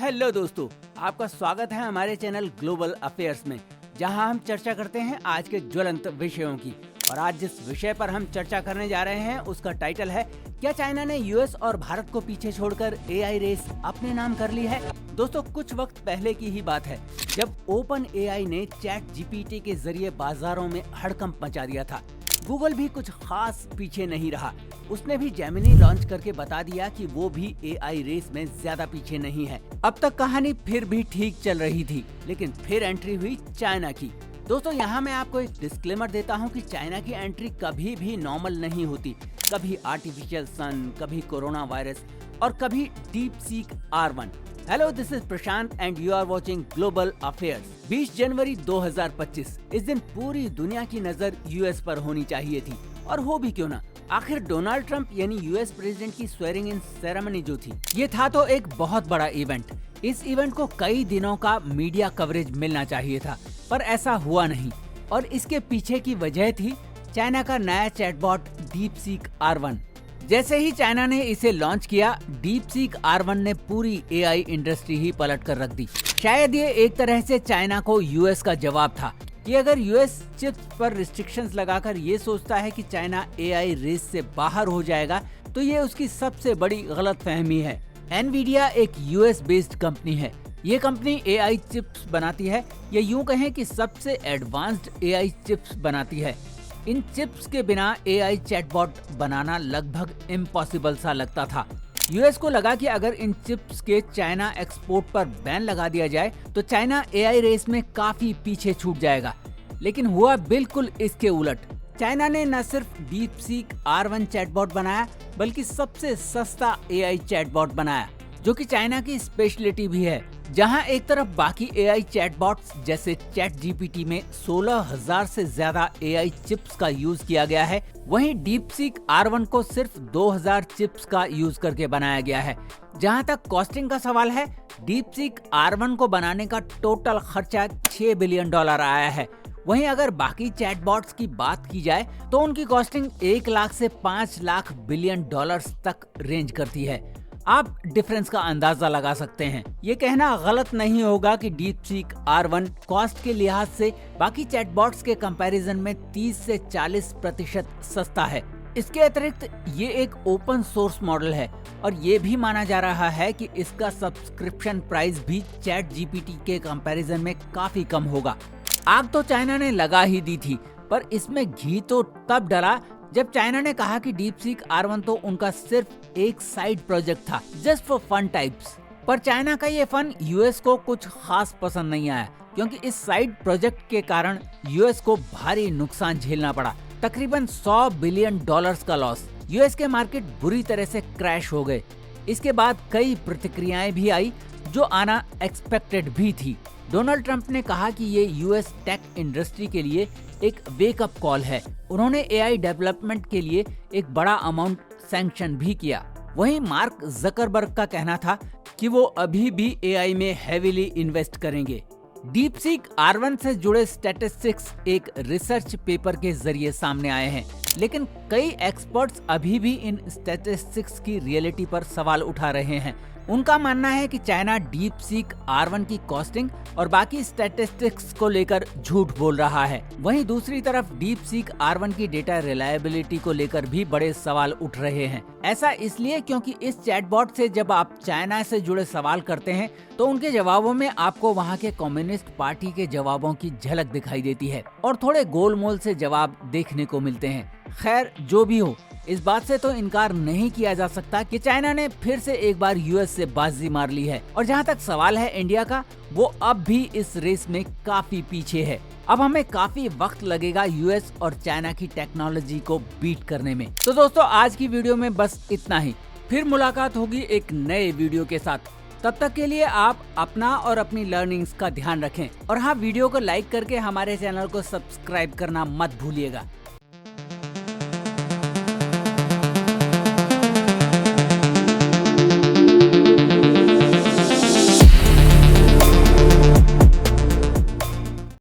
Hello दोस्तों, आपका स्वागत है हमारे चैनल ग्लोबल अफेयर्स में, जहां हम चर्चा करते हैं आज के ज्वलंत विषयों की। और आज जिस विषय पर हम चर्चा करने जा रहे हैं उसका टाइटल है, क्या चाइना ने यूएस और भारत को पीछे छोड़कर एआई रेस अपने नाम कर ली है। दोस्तों, कुछ वक्त पहले की ही बात है जब ओपन एआई ने चैट जीपीटी के जरिए बाजारों में हड़कंप मचा दिया था। गूगल भी कुछ खास पीछे नहीं रहा, उसने भी जेमिनी लॉन्च करके बता दिया कि वो भी एआई रेस में ज्यादा पीछे नहीं है। अब तक कहानी फिर भी ठीक चल रही थी, लेकिन फिर एंट्री हुई चाइना की। दोस्तों, यहाँ मैं आपको एक डिस्क्लेमर देता हूँ कि चाइना की एंट्री कभी भी नॉर्मल नहीं होती। कभी आर्टिफिशियल सन, कभी कोरोना वायरस और कभी DeepSeek R1। Hello, this is Prashant and you are watching global affairs. 20 जनवरी 2025, इस दिन पूरी दुनिया की नजर यूएस पर होनी चाहिए थी, और हो भी क्यों ना। आखिर डोनाल्ड ट्रंप यानी यूएस प्रेसिडेंट की स्वेरिंग इन सेरेमनी जो थी, ये था तो एक बहुत बड़ा इवेंट। इस इवेंट को कई दिनों का मीडिया कवरेज मिलना चाहिए था, पर ऐसा हुआ नहीं। और इसके पीछे की वजह थी चाइना का नया चैटबॉट डीप सीक R1। जैसे ही चाइना ने इसे लॉन्च किया, डीप सीक R1 ने पूरी एआई इंडस्ट्री ही पलट कर रख दी। शायद ये एक तरह से चाइना को यूएस का जवाब था कि अगर यूएस चिप्स पर रिस्ट्रिक्शंस लगाकर ये सोचता है कि चाइना एआई रेस से बाहर हो जाएगा, तो ये उसकी सबसे बड़ी गलतफहमी है। एनवीडिया एक यूएस बेस्ड कंपनी है। ये कंपनी एआई चिप्स बनाती है, या यूं कहें कि सबसे एडवांस्ड एआई चिप्स बनाती है। इन चिप्स के बिना एआई चैटबॉट बनाना लगभग इम्पॉसिबल सा लगता था। यूएस को लगा कि अगर इन चिप्स के चाइना एक्सपोर्ट पर बैन लगा दिया जाए तो चाइना एआई रेस में काफी पीछे छूट जाएगा। लेकिन हुआ बिल्कुल इसके उलट। चाइना ने न सिर्फ डीप सीक R1 चैटबॉट बनाया, बल्कि सबसे सस्ता एआई चैटबॉट बनाया, जो कि चाइना की स्पेशलिटी भी है। जहां एक तरफ बाकी एआई चैटबॉट्स जैसे चैट जीपीटी में 16,000 से ज्यादा एआई चिप्स का यूज किया गया है, वहीं डीप सीक R1 को सिर्फ 2,000 चिप्स का यूज करके बनाया गया है। जहां तक कॉस्टिंग का सवाल है, डीप सीक R1 को बनाने का टोटल खर्चा $6 बिलियन आया है। वहीं अगर बाकी चैटबॉट्स की बात की जाए तो उनकी कॉस्टिंग 1 लाख से 5 लाख बिलियन डॉलर्स तक रेंज करती है। आप डिफरेंस का अंदाजा लगा सकते हैं। ये कहना गलत नहीं होगा कि डीप सीक R1 कॉस्ट के लिहाज से बाकी चैटबॉट्स के कंपैरिजन में 30 से 40% सस्ता है। इसके अतिरिक्त ये एक ओपन सोर्स मॉडल है, और ये भी माना जा रहा है कि इसका सब्सक्रिप्शन प्राइस भी चैट जीपीटी के कंपैरिजन में काफी कम होगा। आग तो चाइना ने लगा ही दी थी, पर इसमें घी तो तब डला जब चाइना ने कहा कि डीप सीक R1 तो उनका सिर्फ एक साइड प्रोजेक्ट था, जस्ट फॉर फन टाइप्स। पर चाइना का ये फन यूएस को कुछ खास पसंद नहीं आया, क्योंकि इस साइड प्रोजेक्ट के कारण यूएस को भारी नुकसान झेलना पड़ा। तकरीबन $100 बिलियन का लॉस। यूएस के मार्केट बुरी तरह से क्रैश हो गए। इसके बाद कई प्रतिक्रियाएं भी आई जो आना एक्सपेक्टेड भी थी। डोनाल्ड ट्रंप ने कहा कि ये यूएस टेक इंडस्ट्री के लिए एक वेकअप कॉल है। उन्होंने एआई डेवलपमेंट के लिए एक बड़ा अमाउंट सैंक्शन भी किया। वहीं मार्क जकरबर्ग का कहना था कि वो अभी भी एआई में हेवीली इन्वेस्ट करेंगे। डीप सीक R1 से जुड़े स्टैटिस्टिक्स एक रिसर्च पेपर के जरिए सामने आए हैं, लेकिन कई एक्सपर्ट्स अभी भी इन स्टैटिस्टिक्स की रियलिटी पर सवाल उठा रहे हैं। उनका मानना है कि चाइना डीप सीक R1 की कॉस्टिंग और बाकी स्टैटिस्टिक्स को लेकर झूठ बोल रहा है। वहीं दूसरी तरफ डीप सीक R1 की डेटा रिलायबिलिटी को लेकर भी बड़े सवाल उठ रहे हैं। ऐसा इसलिए क्योंकि इस चैटबॉट से जब आप चाइना से जुड़े सवाल करते हैं तो उनके जवाबों में आपको वहां के कम्युनिस्ट पार्टी के जवाबों की झलक दिखाई देती है, और थोड़े गोलमोल से जवाब देखने को मिलते हैं। खैर, जो भी हो, इस बात से तो इनकार नहीं किया जा सकता कि चाइना ने फिर से एक बार यूएस से बाजी मार ली है। और जहां तक सवाल है इंडिया का, वो अब भी इस रेस में काफी पीछे है। अब हमें काफी वक्त लगेगा यूएस और चाइना की टेक्नोलॉजी को बीट करने में। तो दोस्तों, आज की वीडियो में बस इतना ही। फिर मुलाकात होगी एक नए वीडियो के साथ। तब तक के लिए आप अपना और अपनी लर्निंग्स का ध्यान रखें। और हाँ, वीडियो को लाइक करके हमारे चैनल को सब्सक्राइब करना मत भूलिएगा।